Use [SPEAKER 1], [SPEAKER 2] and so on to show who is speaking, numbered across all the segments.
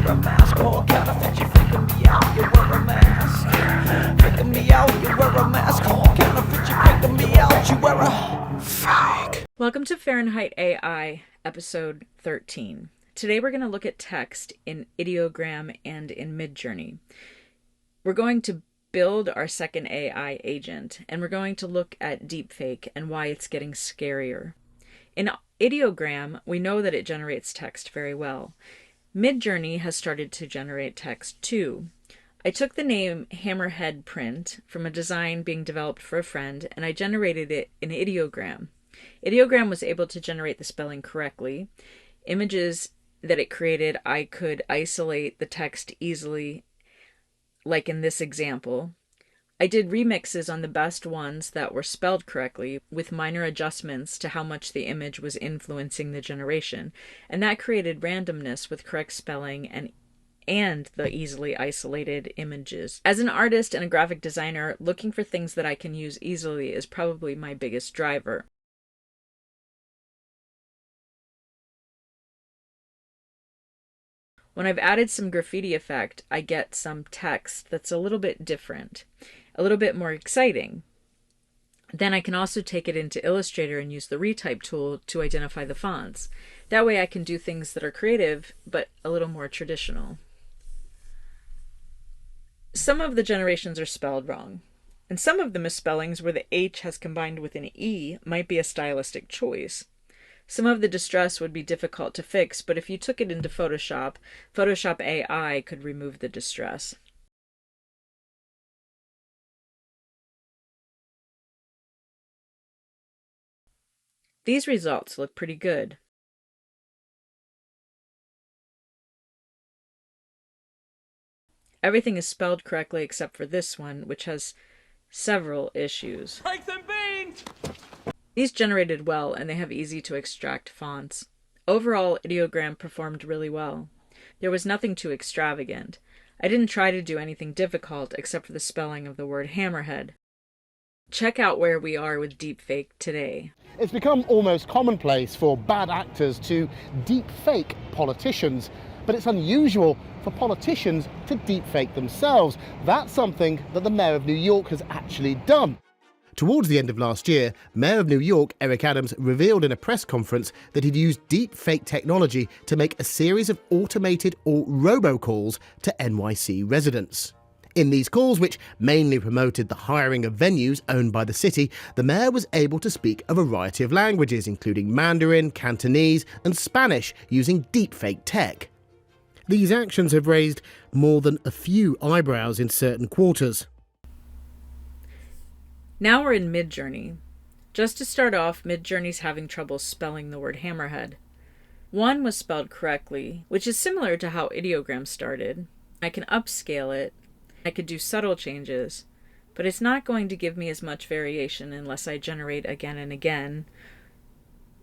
[SPEAKER 1] wear a mask. Oh, counterfeit, you faking me out, you wear a mask. Faking me out, you wear a mask. Oh, counterfeit, you faking me out, you wear a fake.
[SPEAKER 2] Welcome to Farenheit AI, episode 13. Today we're going to look at text in Ideogram and in Mid Journey. We're going to build our second AI agent, and we're going to look at deepfake and why it's getting scarier. In Ideogram, we know that it generates text very well. Mid Journey has started to generate text too. I took the name Hammerhead print from a design being developed for a friend, and I generated it in Ideogram. Ideogram was able to generate the spelling correctly. Images that it created, I could isolate the text easily, like in this example. I did remixes on the best ones that were spelled correctly with minor adjustments to how much the image was influencing the generation, and that created randomness with correct spelling and the easily isolated images. As an artist and a graphic designer, looking for things that I can use easily is probably my biggest driver. When I've added some graffiti effect, I get some text that's a little bit different, a little bit more exciting. Then I can also take it into Illustrator and use the retype tool to identify the fonts. That way I can do things that are creative, but a little more traditional. Some of the generations are spelled wrong, and some of the misspellings where the H has combined with an E might be a stylistic choice. Some of the distress would be difficult to fix, but if you took it into Photoshop, Photoshop AI could remove the distress. These results look pretty good. Everything is spelled correctly except for this one, which has several issues.
[SPEAKER 1] Take them beans!
[SPEAKER 2] These generated well, and they have easy to extract fonts. Overall, Ideogram performed really well. There was nothing too extravagant. I didn't try to do anything difficult except for the spelling of the word hammerhead. Check out where we are with deepfake today.
[SPEAKER 3] It's become almost commonplace for bad actors to deepfake politicians, but it's unusual for politicians to deepfake themselves. That's something that the Mayor of New York has actually done. Towards the end of last year, Mayor of New York, Eric Adams, revealed in a press conference that he'd used deepfake technology to make a series of automated or robocalls to NYC residents. In these calls, which mainly promoted the hiring of venues owned by the city, the mayor was able to speak a variety of languages, including Mandarin, Cantonese, and Spanish, using deepfake tech. These actions have raised more than a few eyebrows in certain quarters.
[SPEAKER 2] Now we're in Mid Journey. Just to start off, Mid Journey's having trouble spelling the word hammerhead. One was spelled correctly, which is similar to how Ideogram started. I can upscale it. I could do subtle changes, but it's not going to give me as much variation unless I generate again and again.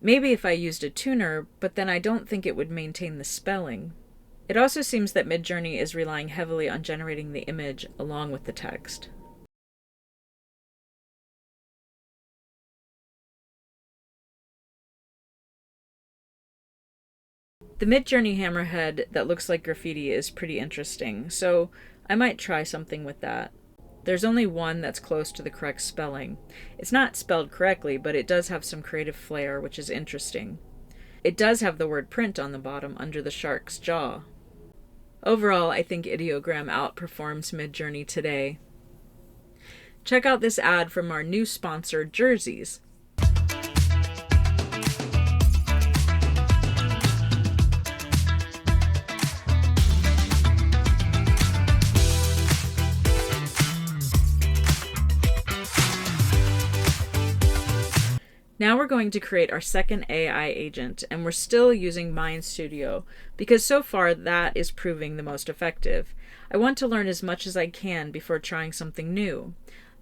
[SPEAKER 2] Maybe if I used a tuner, but then I don't think it would maintain the spelling. It also seems that Mid Journey is relying heavily on generating the image along with the text. The Mid Journey hammerhead that looks like graffiti is pretty interesting, so I might try something with that. There's only one that's close to the correct spelling. It's not spelled correctly, but it does have some creative flair, which is interesting. It does have the word print on the bottom under the shark's jaw. Overall, I think Ideogram outperforms Mid Journey today. Check out this ad from our new sponsor, Jerseys. Now we're going to create our second AI agent, and we're still using MindStudio because so far that is proving the most effective. I want to learn as much as I can before trying something new.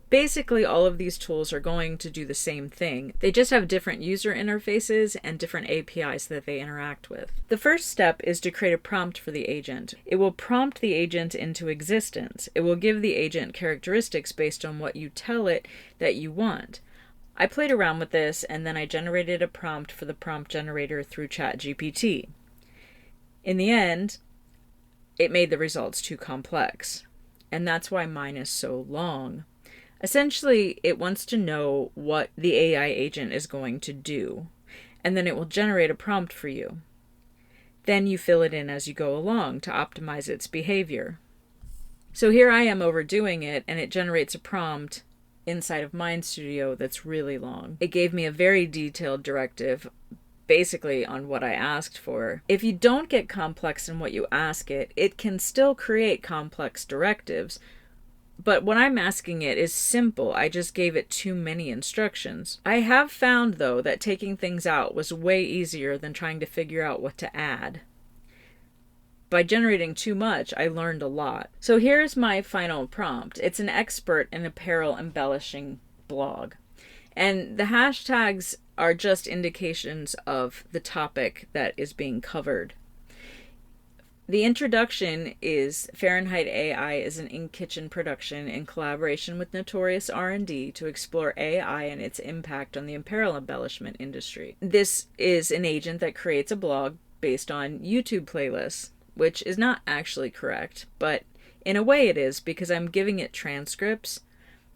[SPEAKER 2] Basically, all of these tools are going to do the same thing. They just have different user interfaces and different APIs that they interact with. The first step is to create a prompt for the agent. It will prompt the agent into existence. It will give the agent characteristics based on what you tell it that you want. I played around with this, and then I generated a prompt for the prompt generator through ChatGPT. In the end, it made the results too complex. And that's why mine is so long. Essentially, it wants to know what the AI agent is going to do, and then it will generate a prompt for you. Then you fill it in as you go along to optimize its behavior. So here I am overdoing it, and it generates a prompt inside of MindStudio that's really long. It gave me a very detailed directive basically on what I asked for. If you don't get complex in what you ask it, it can still create complex directives. But what I'm asking it is simple. I just gave it too many instructions. I have found, though, that taking things out was way easier than trying to figure out what to add. By generating too much, I learned a lot. So here's my final prompt. It's an expert in apparel embellishing blog. And the hashtags are just indications of the topic that is being covered. The introduction is Farenheit AI is an in-kitchen production in collaboration with Notorious R&D to explore AI and its impact on the apparel embellishment industry. This is an agent that creates a blog based on YouTube playlists, which is not actually correct, but in a way it is because I'm giving it transcripts,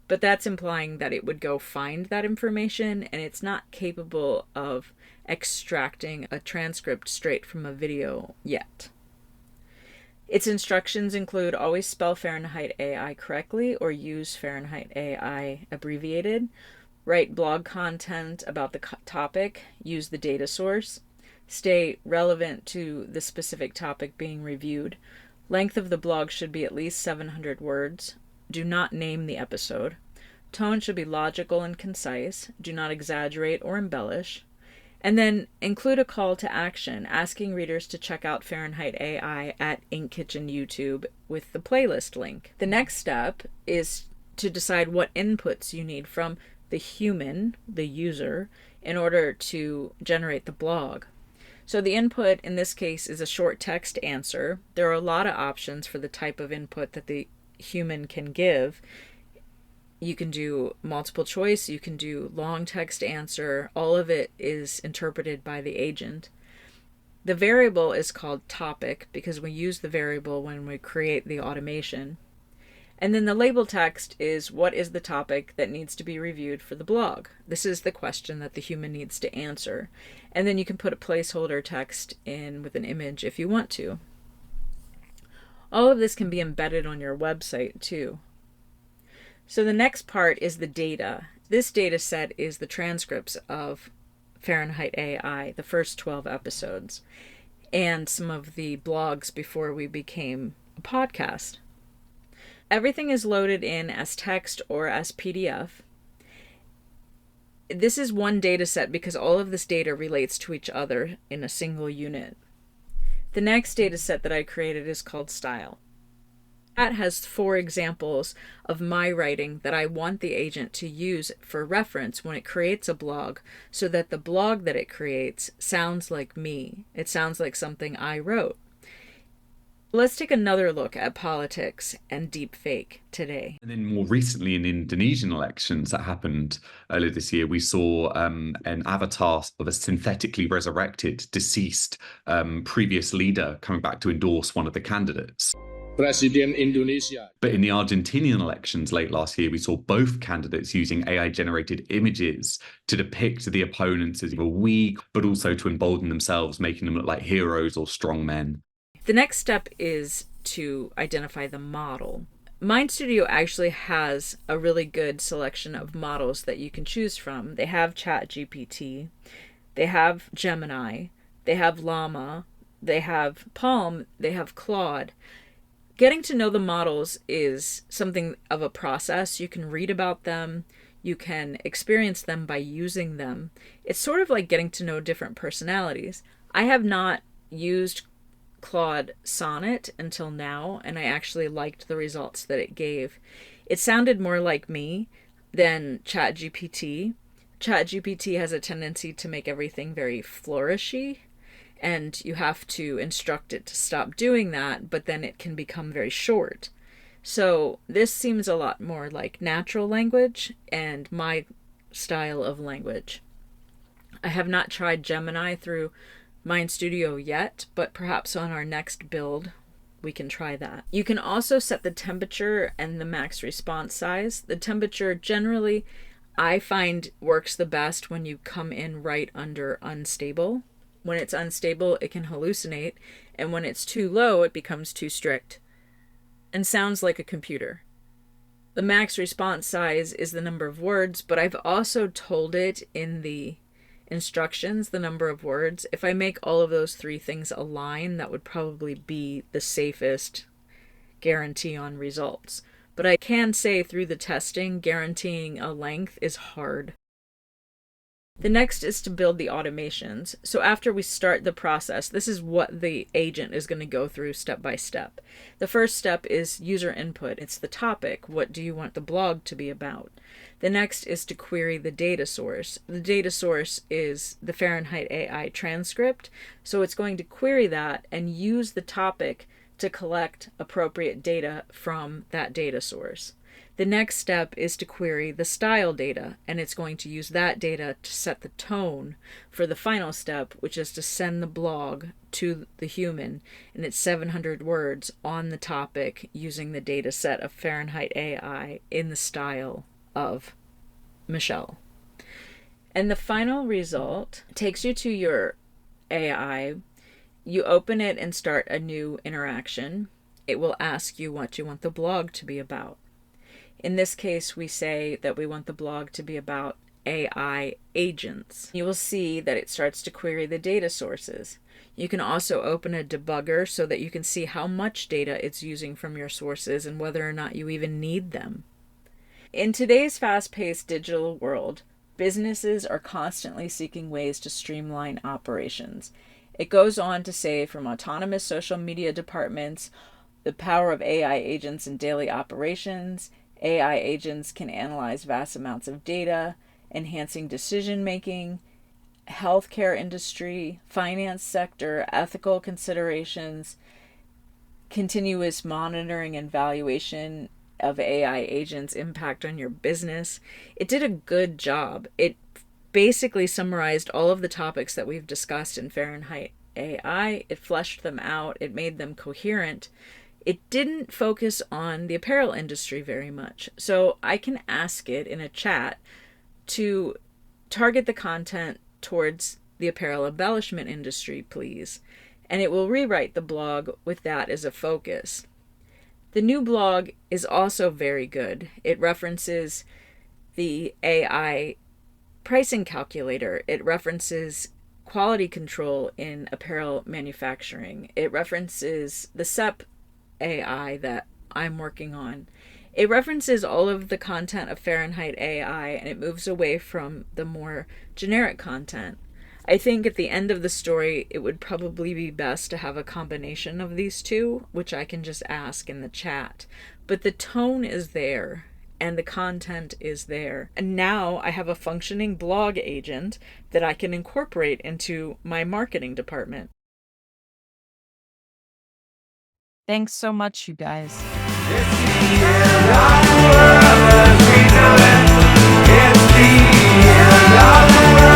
[SPEAKER 2] but that's implying that it would go find that information, and it's not capable of extracting a transcript straight from a video yet. Its instructions include always spell Farenheit AI correctly or use Farenheit AI abbreviated, write blog content about the topic, use the data source, stay relevant to the specific topic being reviewed, length of the blog should be at least 700 words, do not name the episode, tone should be logical and concise, do not exaggerate or embellish, and then include a call to action, asking readers to check out Farenheit AI at Ink Kitchen YouTube with the playlist link. The next step is to decide what inputs you need from the human, the user, in order to generate the blog. So the input in this case is a short text answer. There are a lot of options for the type of input that the human can give. You can do multiple choice, you can do long text answer. All of it is interpreted by the agent. The variable is called topic because we use the variable when we create the automation. And then the label text is what is the topic that needs to be reviewed for the blog. This is the question that the human needs to answer. And then you can put a placeholder text in with an image if you want to. All of this can be embedded on your website too. So the next part is the data. This data set is the transcripts of Farenheit AI, the first 12 episodes, and some of the blogs before we became a podcast. Everything is loaded in as text or as PDF. This is one data set because all of this data relates to each other in a single unit. The next data set that I created is called style. That has 4 examples of my writing that I want the agent to use for reference when it creates a blog, so that the blog that it creates sounds like me. It sounds like something I wrote. Let's take another look at politics and deepfake today.
[SPEAKER 4] And then more recently in Indonesian elections that happened earlier this year, we saw an avatar of a synthetically resurrected, deceased previous leader coming back to endorse one of the candidates.
[SPEAKER 5] President Indonesia.
[SPEAKER 4] But in the Argentinian elections late last year, we saw both candidates using AI-generated images to depict the opponents as weak, but also to embolden themselves, making them look like heroes or strong men.
[SPEAKER 2] The next step is to identify the model. MindStudio actually has a really good selection of models that you can choose from. They have ChatGPT, they have Gemini, they have Llama, they have Palm, they have Claude. Getting to know the models is something of a process. You can read about them, you can experience them by using them. It's sort of like getting to know different personalities. I have not used Claude Sonnet until now, and I actually liked the results that it gave. It sounded more like me than ChatGPT. ChatGPT has a tendency to make everything very flourishy, and you have to instruct it to stop doing that, but then it can become very short. So this seems a lot more like natural language and my style of language. I have not tried Gemini through MindStudio yet, but perhaps on our next build we can try that. You can also set the temperature and the max response size. The temperature generally, I find, works the best when you come in right under unstable. When it's unstable, it can hallucinate, and when it's too low, it becomes too strict and sounds like a computer. The max response size is the number of words, but I've also told it in the instructions the number of words. If I make all of those three things align, that would probably be the safest guarantee on results. But I can say through the testing, guaranteeing a length is hard. The next is to build the automations. So after we start the process, this is what the agent is going to go through step by step. The first step is user input. It's the topic. What do you want the blog to be about? The next is to query the data source. The data source is the Farenheit AI transcript. So it's going to query that and use the topic to collect appropriate data from that data source. The next step is to query the style data, and it's going to use that data to set the tone for the final step, which is to send the blog to the human in its 700 words on the topic using the data set of Farenheit AI in the style of Michelle. And the final result takes you to your AI. You open it and start a new interaction. It will ask you what you want the blog to be about. In this case, we say that we want the blog to be about AI agents. You will see that it starts to query the data sources. You can also open a debugger so that you can see how much data it's using from your sources and whether or not you even need them. In today's fast-paced digital world, businesses are constantly seeking ways to streamline operations. It goes on to say, from autonomous social media departments, the power of AI agents in daily operations. AI agents can analyze vast amounts of data, enhancing decision-making, healthcare industry, finance sector, ethical considerations, continuous monitoring and valuation of AI agents' impact on your business. It did a good job. It basically summarized all of the topics that we've discussed in Farenheit AI. It fleshed them out. It made them coherent. It didn't focus on the apparel industry very much. So I can ask it in a chat to target the content towards the apparel embellishment industry, please. And it will rewrite the blog with that as a focus. The new blog is also very good. It references the AI pricing calculator. It references quality control in apparel manufacturing. It references the SEP AI that I'm working on. It references all of the content of Farenheit AI, and it moves away from the more generic content. I think at the end of the story, it would probably be best to have a combination of these two, which I can just ask in the chat. But the tone is there, and the content is there. And now I have a functioning blog agent that I can incorporate into my marketing department.
[SPEAKER 6] Thanks so much, you guys.
[SPEAKER 1] It's the end of the world.